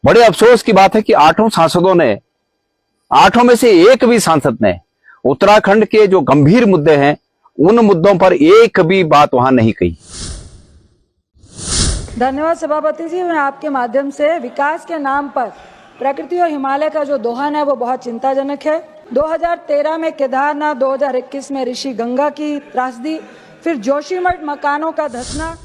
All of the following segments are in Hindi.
बड़े अफसोस की बात है कि आठों में से एक भी सांसद ने उत्तराखंड के जो गंभीर मुद्दे हैं उन मुद्दों पर एक भी बात वहां नहीं कही। धन्यवाद सभापति जी। मैं आपके माध्यम से विकास के नाम पर प्रकृति और हिमालय का जो दोहन है वो बहुत चिंताजनक है। 2013 में केदारनाथ, 2021 में ऋषि गंगा की त्रासदी, फिर जोशीमठ मकानों का धंसना।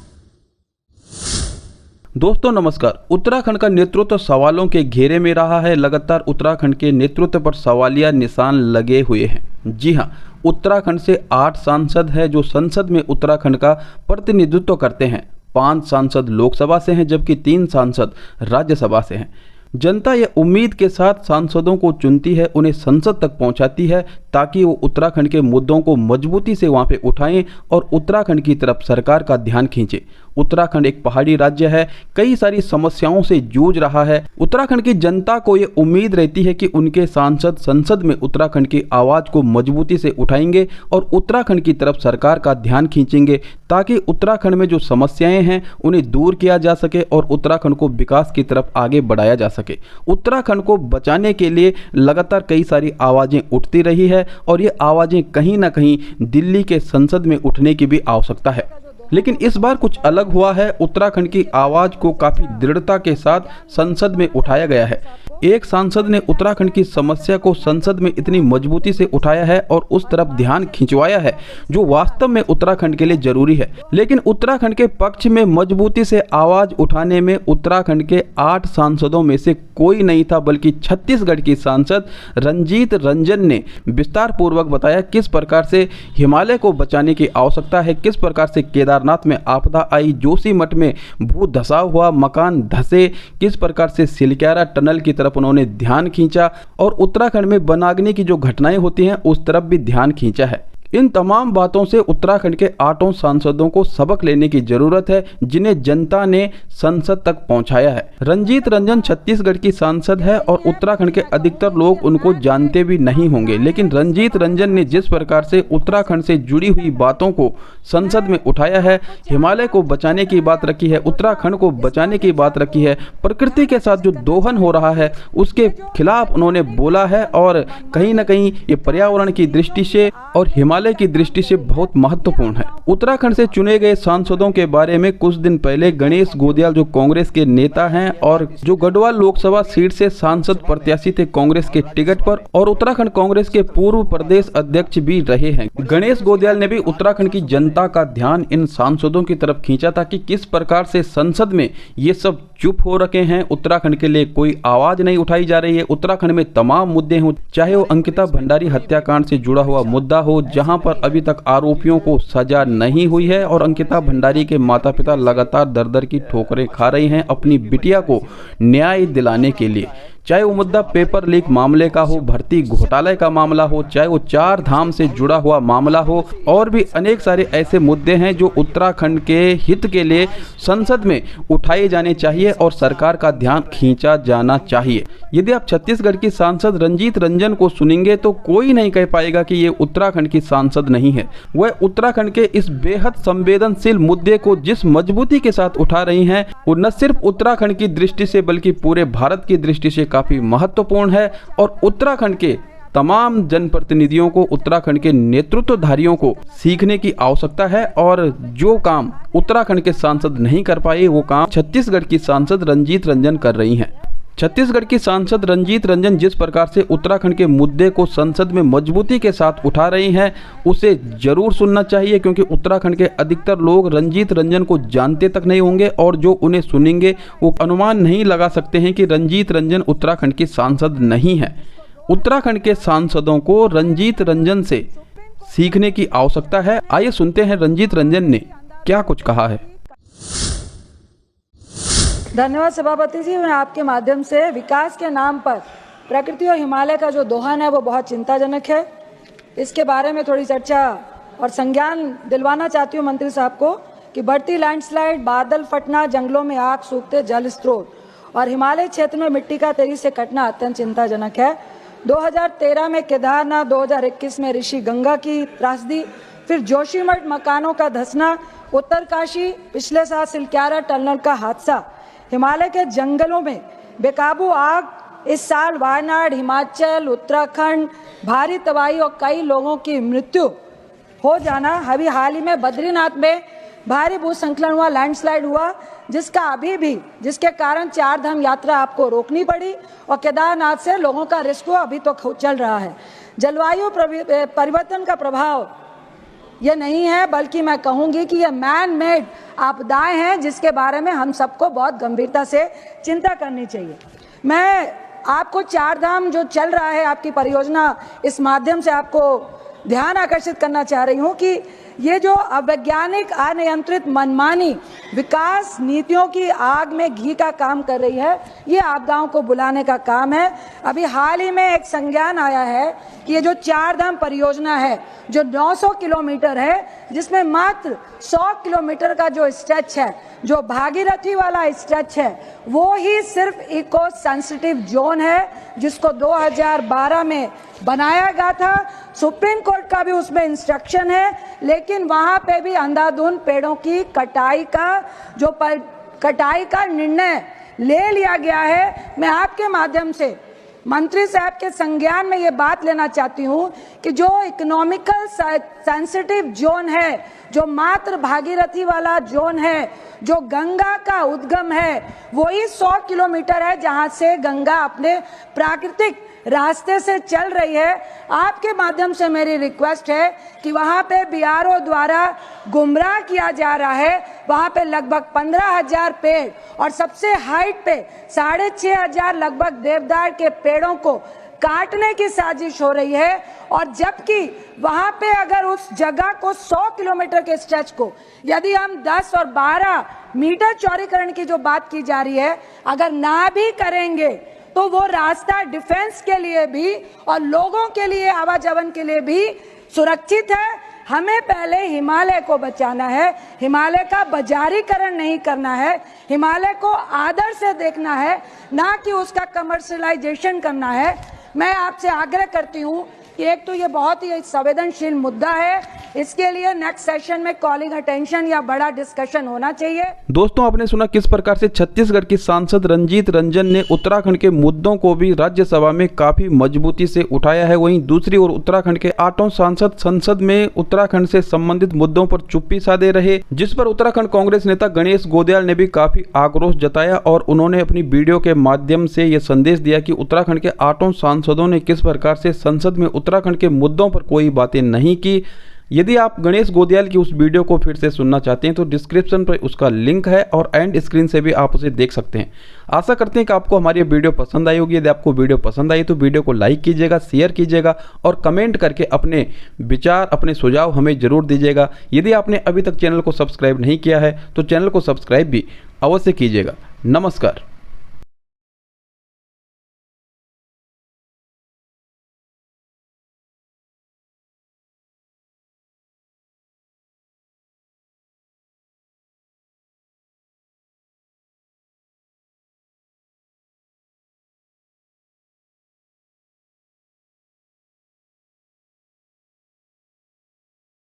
दोस्तों नमस्कार। उत्तराखंड का नेतृत्व सवालों के घेरे में रहा है। लगातार उत्तराखंड के नेतृत्व पर सवालिया निशान लगे हुए हैं। जी हां, उत्तराखंड से 8 सांसद हैं जो संसद में उत्तराखंड का प्रतिनिधित्व करते हैं। 5 सांसद लोकसभा से हैं जबकि 3 सांसद राज्यसभा से हैं। जनता ये उम्मीद के साथ सांसदों को चुनती है, उन्हें संसद तक पहुंचाती है ताकि वो उत्तराखंड के मुद्दों को मजबूती से वहां पे उठाएं और उत्तराखंड की तरफ सरकार का ध्यान खींचे। उत्तराखंड एक पहाड़ी राज्य है, कई सारी समस्याओं से जूझ रहा है। उत्तराखंड की जनता को ये उम्मीद रहती है कि उनके सांसद संसद में उत्तराखंड की आवाज़ को मजबूती से उठाएंगे और उत्तराखंड की तरफ सरकार का ध्यान खींचेंगे ताकि उत्तराखंड में जो समस्याएं हैं उन्हें दूर किया जा सके और उत्तराखंड को विकास की तरफ आगे बढ़ाया जा सके। उत्तराखंड को बचाने के लिए लगातार कई सारी आवाज़ें उठती रही है और ये आवाज़ें कहीं ना कहीं दिल्ली के संसद में उठने की भी आवश्यकता है। लेकिन इस बार कुछ अलग हुआ है। उत्तराखंड की आवाज़ को काफ़ी दृढ़ता के साथ संसद में उठाया गया है। एक सांसद ने उत्तराखंड की समस्या को संसद में इतनी मजबूती से उठाया है और उस तरफ ध्यान खिंचवाया है जो वास्तव में उत्तराखंड के लिए जरूरी है। लेकिन उत्तराखंड के पक्ष में मजबूती से आवाज़ उठाने में उत्तराखंड के 8 सांसदों में से कोई नहीं था, बल्कि छत्तीसगढ़ की सांसद रंजीत रंजन ने विस्तार पूर्वक बताया किस प्रकार से हिमालय को बचाने की आवश्यकता है, किस प्रकार से केदारनाथ में आपदा आई, जोशीमठ में भू धसाव हुआ, मकान धसे, किस प्रकार से सिलक्यारा टनल की तरफ उन्होंने ध्यान खींचा और उत्तराखंड में वनाग्नि की जो घटनाएं होती हैं उस तरफ भी ध्यान खींचा है। इन तमाम बातों से उत्तराखंड के 8 सांसदों को सबक लेने की जरूरत है जिन्हें जनता ने संसद तक पहुंचाया है। रंजीत रंजन छत्तीसगढ़ की सांसद है और उत्तराखंड के अधिकतर लोग उनको जानते भी नहीं होंगे, लेकिन रंजीत रंजन ने जिस प्रकार से उत्तराखंड से जुड़ी हुई बातों को संसद में उठाया है, हिमालय को बचाने की बात रखी है, उत्तराखंड को बचाने की बात रखी है, प्रकृति के साथ जो दोहन हो रहा है उसके खिलाफ उन्होंने बोला है और कहीं ना कहीं ये पर्यावरण की दृष्टि से और हिमालय की दृष्टि से बहुत महत्वपूर्ण है। उत्तराखंड से चुने गए सांसदों के बारे में कुछ दिन पहले गणेश गोदियाल जो कांग्रेस के नेता हैं और जो गढ़वाल लोकसभा सीट से सांसद प्रत्याशी थे कांग्रेस के टिकट पर और उत्तराखंड कांग्रेस के पूर्व प्रदेश अध्यक्ष भी रहे हैं, गणेश गोदियाल ने भी उत्तराखंड की जनता का ध्यान इन सांसदों की तरफ खींचा था कि किस प्रकार से संसद में ये सब चुप हो रखे हैं, उत्तराखंड के लिए कोई आवाज नहीं उठाई जा रही है। उत्तराखंड में तमाम मुद्दे हों, चाहे वो अंकिता भंडारी हत्याकांड से जुड़ा हुआ मुद्दा हो जहां पर अभी तक आरोपियों को सजा नहीं हुई है और अंकिता भंडारी के माता पिता लगातार दर दर की ठोकरें खा रहे हैं अपनी बिटिया को न्याय दिलाने के लिए, चाहे वो मुद्दा पेपर लीक मामले का हो, भर्ती घोटाले का मामला हो, चाहे वो 4 धाम से जुड़ा हुआ मामला हो, और भी अनेक सारे ऐसे मुद्दे हैं जो उत्तराखंड के हित के लिए संसद में उठाए जाने चाहिए और सरकार का ध्यान खींचा जाना चाहिए। यदि आप छत्तीसगढ़ की सांसद रंजीत रंजन को सुनेंगे तो कोई नहीं कह पाएगा कि ये उत्तराखंड की सांसद नहीं है। वह उत्तराखंड के इस बेहद संवेदनशील मुद्दे को जिस मजबूती के साथ उठा रही हैं वो न सिर्फ उत्तराखंड की दृष्टि से बल्कि पूरे भारत की दृष्टि से काफी महत्वपूर्ण है और उत्तराखंड के तमाम जनप्रतिनिधियों को, उत्तराखंड के नेतृत्वधारियों को सीखने की आवश्यकता है और जो काम उत्तराखंड के सांसद नहीं कर पाए वो काम छत्तीसगढ़ की सांसद रंजीत रंजन कर रही हैं। छत्तीसगढ़ की सांसद रंजीत रंजन जिस प्रकार से उत्तराखंड के मुद्दे को संसद में मजबूती के साथ उठा रही हैं उसे जरूर सुनना चाहिए, क्योंकि उत्तराखंड के अधिकतर लोग रंजीत रंजन को जानते तक नहीं होंगे और जो उन्हें सुनेंगे वो अनुमान नहीं लगा सकते हैं कि रंजीत रंजन उत्तराखंड की सांसद नहीं है। उत्तराखंड के सांसदों को रंजीत रंजन से सीखने की आवश्यकता है। आइए सुनते हैं रंजीत रंजन ने क्या कुछ कहा है। धन्यवाद सभापति जी। मैं आपके माध्यम से विकास के नाम पर प्रकृति और हिमालय का जो दोहन है वो बहुत चिंताजनक है। इसके बारे में थोड़ी चर्चा और संज्ञान दिलवाना चाहती हूँ मंत्री साहब को कि बढ़ती लैंडस्लाइड, बादल फटना, जंगलों में आग, सूखते जल स्रोत और हिमालय क्षेत्र में मिट्टी का तेजी से कटना अत्यंत चिंताजनक है। 2013 में केदारनाथ, 2021 में ऋषि गंगा की त्रासदी, फिर जोशीमठ मकानों का धंसना, उत्तरकाशी, पिछले साल सिलक्यारा टनल का हादसा, हिमालय के जंगलों में बेकाबू आग इस साल वायनाड, हिमाचल, उत्तराखंड, भारी तबाही और कई लोगों की मृत्यु हो जाना, अभी हाल ही में बद्रीनाथ में भारी भूस्खलन हुआ, लैंडस्लाइड हुआ, जिसके कारण 4 धाम यात्रा आपको रोकनी पड़ी और केदारनाथ से लोगों का रिस्क अभी तो चल रहा है। जलवायु परिवर्तन का प्रभाव ये नहीं है, बल्कि मैं कहूंगी कि ये मैन मेड आपदाएं हैं जिसके बारे में हम सबको बहुत गंभीरता से चिंता करनी चाहिए। मैं आपको 4 धाम जो चल रहा है आपकी परियोजना, इस माध्यम से आपको ध्यान आकर्षित करना चाह रही हूं कि ये जो अवैज्ञानिक, अनियंत्रित, मनमानी विकास नीतियों की आग में घी का काम कर रही है, ये आपदाओं को बुलाने का काम है। अभी हाल ही में एक संज्ञान आया है कि ये जो 4 धाम परियोजना है जो 900 किलोमीटर है, जिसमें मात्र 100 किलोमीटर का जो स्ट्रेच है, जो भागीरथी वाला स्ट्रेच है, वो ही सिर्फ इको सेंसिटिव जोन है, जिसको 2012 में बनाया गया था। सुप्रीम कोर्ट का भी उसमें इंस्ट्रक्शन है, लेकिन वहां पे भी अंधाधुंध पेड़ों की कटाई का निर्णय ले लिया गया है। मैं आपके माध्यम से मंत्री साहब के संज्ञान में ये बात लेना चाहती हूँ कि जो इकोनॉमिकल सेंसिटिव जोन है, जो मात्र भागीरथी वाला जोन है, जो गंगा का उद्गम है, वही 100 किलोमीटर है जहां से गंगा अपने प्राकृतिक रास्ते से चल रही है। आपके माध्यम से मेरी रिक्वेस्ट है कि वहां पे बीआरओ द्वारा गुमराह किया जा रहा है। वहां पे लगभग 15,000 पेड़ और सबसे हाइट पे 6,500 लगभग देवदार के पेड़ों को काटने की साजिश हो रही है। और जबकि वहां पे अगर उस जगह को 100 किलोमीटर के स्ट्रेच को यदि हम 10 और 12 मीटर चौड़ीकरण की जो बात की जा रही है, अगर ना भी करेंगे तो वो रास्ता डिफेंस के लिए भी और लोगों के लिए, आवाजावन के लिए भी सुरक्षित है। हमें पहले हिमालय को बचाना है, हिमालय का बाजारीकरण नहीं करना है, हिमालय को आदर से देखना है, ना कि उसका कमर्शियलाइजेशन करना है। मैं आपसे आग्रह करती हूँ कि एक तो ये बहुत ही संवेदनशील मुद्दा है, इसके लिए नेक्स्ट सेशन में कॉलिंग अटेंशन या बड़ा डिस्कशन होना चाहिए। दोस्तों, आपने सुना किस प्रकार से छत्तीसगढ़ की सांसद रंजीत रंजन ने उत्तराखंड के मुद्दों को भी राज्यसभा में काफी मजबूती से उठाया है। वहीं दूसरी ओर उत्तराखंड के 8 सांसद संसद में उत्तराखंड से संबंधित मुद्दों पर चुप्पी साधे रहे, जिस पर उत्तराखंड कांग्रेस नेता गणेश गोदयाल ने भी काफी आक्रोश जताया और उन्होंने अपनी वीडियो के माध्यम से यह संदेश दिया कि उत्तराखंड के 8 सांसदों ने किस प्रकार से संसद में उत्तराखंड के मुद्दों पर कोई बातें नहीं की। यदि आप गणेश गोदयाल की उस वीडियो को फिर से सुनना चाहते हैं तो डिस्क्रिप्शन पर उसका लिंक है और एंड स्क्रीन से भी आप उसे देख सकते हैं। आशा करते हैं कि आपको हमारी वीडियो पसंद आई होगी। यदि आपको वीडियो पसंद आई तो वीडियो को लाइक कीजिएगा, शेयर कीजिएगा और कमेंट करके अपने विचार, अपने सुझाव हमें जरूर दीजिएगा। यदि आपने अभी तक चैनल को सब्सक्राइब नहीं किया है तो चैनल को सब्सक्राइब भी अवश्य कीजिएगा। नमस्कार।